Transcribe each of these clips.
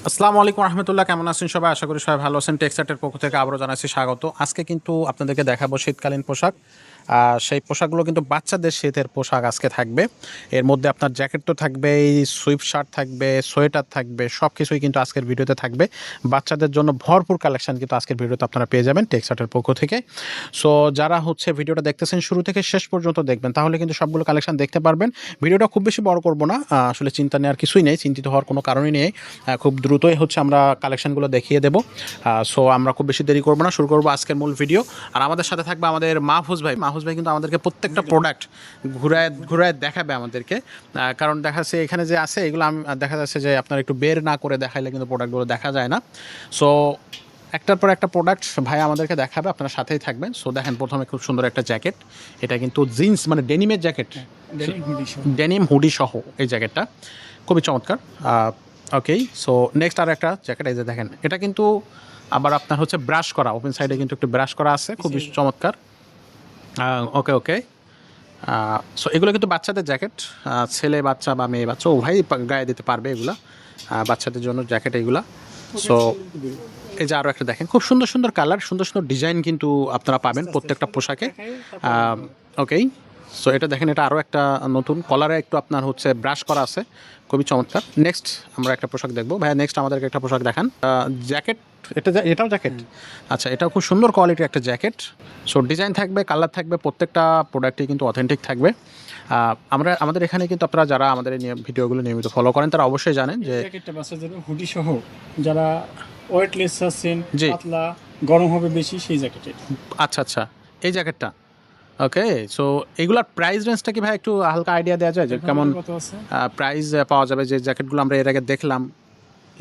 আসসালামু আলাইকুম রহমতুল্লাহ, কেমন আছেন সবাই? আশা করি সবাই ভালো আছেন। টেক্সটার্টের পক্ষ থেকে আবারও জানাচ্ছি স্বাগত। আজকে কিন্তু আপনাদেরকে দেখাবো শীতকালীন পোশাক। সেই পোশাকগুলো কিন্তু বাচ্চাদের শীতের পোশাক আজকে থাকবে। এর মধ্যে আপনার জ্যাকেট তো থাকবেই, সুইপ শার্ট থাকবে, সোয়েটার থাকবে, সব কিছুই কিন্তু আজকের ভিডিওতে থাকবে। বাচ্চাদের জন্য ভরপুর কালেকশন কিন্তু আজকের ভিডিওতে আপনারা পেয়ে যাবেন টেক্সটার্টের পক্ষ থেকে। সো যারা ভিডিওটা দেখতেছেন শুরু থেকে শেষ পর্যন্ত দেখবেন, তাহলে কিন্তু সবগুলো কালেকশন দেখতে পারবেন। ভিডিওটা খুব বেশি বড় করব না, আসলে চিন্তা নেওয়ার কিছুই নেই, চিন্তিত হওয়ার কোনো কারণই নেই। খুব দ্রুতই আমরা কালেকশনগুলো দেখিয়ে দেবো। সো আমরা খুব বেশি দেরি করবো না, শুরু করবো আজকের মূল ভিডিও। আর আমাদের সাথে থাকবে আমাদের মাহফুজ ভাই কিন্তু আমাদেরকে প্রত্যেকটা প্রোডাক্ট ঘুরায় ঘুরায় দেখাবে আমাদেরকে। কারণ দেখা যাচ্ছে এখানে যে আছে এগুলো দেখা যাচ্ছে যে আপনার একটু বের না করে দেখাইলে কিন্তু প্রোডাক্টগুলো দেখা যায় না। সো একটার পর একটা প্রোডাক্ট ভাই আমাদেরকে দেখাবে, আপনারা সাথেই থাকবেন। সো দেখেন, প্রথমে খুব সুন্দর একটা জ্যাকেট। এটা কিন্তু জিন্স মানে ডেনিমের জ্যাকেট, ডেনিম হুডি সহ এই জ্যাকেটটা খুবই চমৎকার। ওকে, সো নেক্সট আর একটা জ্যাকেট, এই যে দেখেন, এটা কিন্তু আবার আপনার ব্রাশ করা, ওপেন সাইডে কিন্তু একটু ব্রাশ করা আছে, খুবই চমৎকার। ওকে ওকে, সো এগুলো কিন্তু বাচ্চাদের জ্যাকেট, ছেলে বাচ্চা বা মেয়ে বাচ্চা উভয়ই গায়ে দিতে পারবে এগুলা, বাচ্চাদের জন্য জ্যাকেট এইগুলা। সো এই যে আরও একটা দেখেন, খুব সুন্দর সুন্দর কালার, সুন্দর সুন্দর ডিজাইন কিন্তু আপনারা পাবেন প্রত্যেকটা পোশাকে। ওকেই, সো এটা দেখেন, এটা আরও একটা নতুন কলারে একটু আপনার ব্রাশ করা আছে, খুবই চমৎকার। নেক্সট আমরা একটা পোশাক দেখবো ভাইয়া, নেক্সট আমাদেরকে একটা পোশাক দেখান। জ্যাকেট, এটাও জ্যাকেট। আচ্ছা, এটাও খুব সুন্দর কোয়ালিটির একটা জ্যাকেট। সো ডিজাইন থাকবে, কালার থাকবে, প্রত্যেকটা প্রোডাক্টই কিন্তু অথেন্টিক থাকবে। আমাদের এখানে কিন্তু আপনারা যারা আমাদের ভিডিওগুলো নিয়মিত ফলো করেন তারা অবশ্যই জানেন যে জ্যাকেটটা বাচ্চাদের হুডি সহ, যারা ওয়েটলেস আছেন, পাতলা গরম হবে বেশি, সেই জ্যাকেট। আচ্ছা আচ্ছা, এই জ্যাকেটটা। ওকে, সো এগুলোর প্রাইস রেঞ্জটা কি ভাই একটু হালকা আইডিয়া দেওয়া যায় যে কেমন প্রাইস পাওয়া যাবে? যে জ্যাকেটগুলো আমরা এর আগে দেখলাম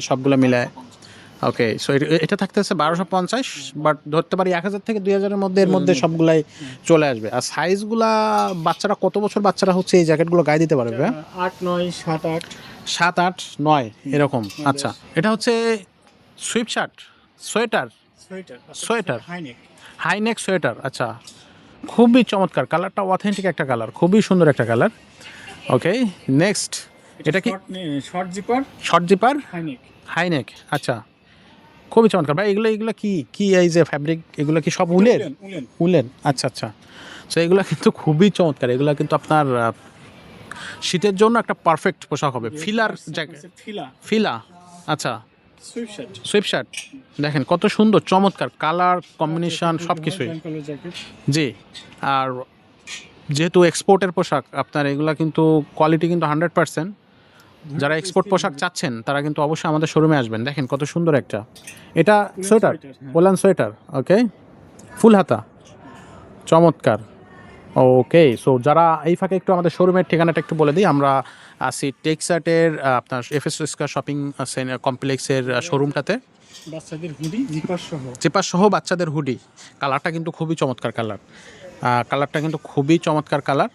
সবগুলো মিলায়। ওকে, সো এটা থাকতেছে 1250, বাট ধরতে পারি 1000 থেকে 2000-এর মধ্যে, এর মধ্যে সবগুলাই চলে আসবে। আর সাইজগুলা বাচ্চারা কত বছর বাচ্চারা এই জ্যাকেটগুলো গায়ে দিতে পারবে? 8, 9, 7, 8, 7, 8, 9 এরকম। আচ্ছা, এটা sweep shirt, sweater, sweater, high neck sweater. আচ্ছা, খুবই চমৎকার, কালারটা অথেন্টিক একটা কালার, খুবই সুন্দর একটা কালার। ওকে, নেক্সট এটা কি শর্ট জিপার হাইনেক? আচ্ছা, খুবই চমৎকার ভাই। এগুলো কি এই যে ফ্যাব্রিক, এগুলো কি সব উলেন? আচ্ছা আচ্ছা, সো এগুলো কিন্তু খুবই চমৎকার। এগুলো কিন্তু আপনার শীতের জন্য একটা পারফেক্ট পোশাক হবে। ফিলা, আচ্ছা, সুইপ শার্ট দেখেন কত সুন্দর চমৎকার কালার কম্বিনেশন সব কিছুই। জি, আর যেহেতু এক্সপোর্টের পোশাক আপনার, এগুলা কিন্তু কোয়ালিটি কিন্তু 100%। যারা এক্সপোর্ট পোশাক চাচ্ছেন তারা কিন্তু অবশ্যই আমাদের শোরুমে আসবেন। দেখেন কত সুন্দর একটা, এটা সোয়েটার, ওলান সোয়েটার। ওকে, ফুল হাতা, চমৎকার। ওকে, সো যারা এই ফাঁকে একটু আমাদের শোরুমের ঠিকানাটা একটু বলে দিই। আমরা আছি টেক্সার্টের আপনার এফএস স্কয়ার শপিং কমপ্লেক্সের শোরুমটাতে। বাচ্চাদের হুডি জিপার সহ বাচ্চাদের হুডি, কালারটা কিন্তু খুবই চমৎকার কালারটা কিন্তু খুবই চমৎকার কালার।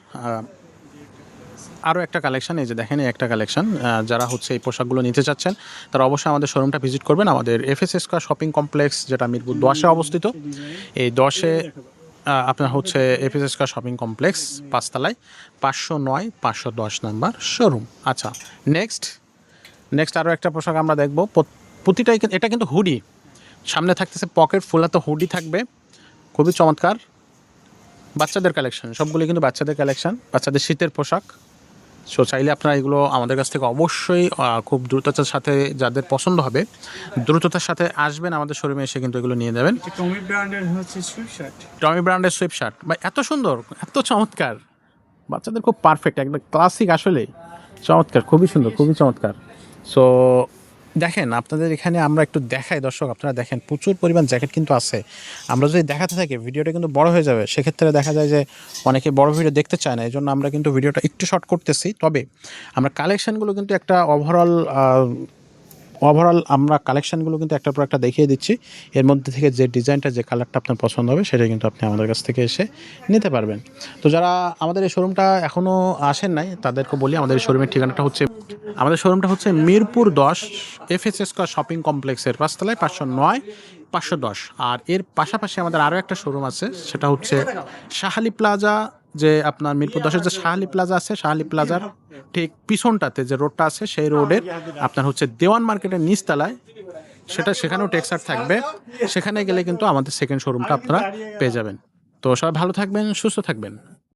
আরও একটা কালেকশন, এই যে দেখেন, এই একটা কালেকশন। যারা এই পোশাকগুলো নিতে চাচ্ছেন তারা অবশ্যই আমাদের শোরুমটা ভিজিট করবেন। আমাদের এফএস স্কয়ার শপিং কমপ্লেক্স, যেটা মিরপুর 10-এ অবস্থিত। এই 10-এ আপনার এফএস স্কয়ার শপিং কমপ্লেক্স 5 তলায়, 509, 510 নাম্বার শোরুম। আচ্ছা, নেক্সট আরও একটা পোশাক আমরা দেখবো। প্রতিটাই এটা কিন্তু হুডি, সামনে থাকতেছে পকেট, ফুলাতে হুডি থাকবে, খুবই চমৎকার। বাচ্চাদের কালেকশন, সবগুলো কিন্তু বাচ্চাদের কালেকশন, বাচ্চাদের শীতের পোশাক। সো চাইলে আপনারা এগুলো আমাদের কাছ থেকে অবশ্যই খুব দ্রুততার সাথে, যাদের পছন্দ হবে দ্রুততার সাথে আসবেন আমাদের শোরুমে, এসে কিন্তু এগুলো নিয়ে যাবেন। টমি ব্র্যান্ডের সুইপ শার্ট বা এত সুন্দর, এত চমৎকার, বাচ্চাদের খুব পারফেক্ট, একদম ক্লাসিক, আসলে চমৎকার, খুবই সুন্দর, খুবই চমৎকার। সো দেখেন, আপনাদের এখানে আমরা একটু দেখাই দর্শক, আপনারা দেখেন প্রচুর পরিমাণ জ্যাকেট কিন্তু আছে। আমরা যদি দেখাতে থাকি ভিডিওটা কিন্তু বড় হয়ে যাবে, সেক্ষেত্রে দেখা যায় যে অনেকে বড় ভিডিও দেখতে চায় না, এই জন্য আমরা কিন্তু ভিডিওটা একটু শর্ট করতেছি। তবে আমরা কালেকশানগুলো কিন্তু একটা ওভারঅল আমরা কালেকশানগুলো কিন্তু একটার পর একটা দেখিয়ে দিচ্ছি। এর মধ্যে থেকে যে ডিজাইনটা, যে কালারটা আপনার পছন্দ হবে সেটা কিন্তু আপনি আমাদের কাছ থেকে এসে নিতে পারবেন। তো যারা আমাদের এই শোরুমটা এখনও আসেন নাই তাদেরকে বলি, আমাদের এই শোরুমের ঠিকানাটা আমাদের শোরুমটা মিরপুর 10 এফএস স্কয়ার শপিং কমপ্লেক্সের 5 তলায়, 509, 510। আর এর পাশাপাশি আমাদের আরও একটা শোরুম আছে, সেটা শাহালি প্লাজা যে আপনার মিরপুর 10-এর যে শাহালি প্লাজা আছে, শাহালি প্লাজার ঠিক পিছনটাতে যে রোডটা আছে সেই রোডের আপনার হচ্ছে দেওয়ান মার্কেটের নিচতলায়, সেখানেও টেক্সাট থাকবে। সেখানে গেলে কিন্তু আমাদের সেকেন্ড শোরুমটা আপনারা পেয়ে যাবেন। তো সবাই ভালো থাকবেন, সুস্থ থাকবেন।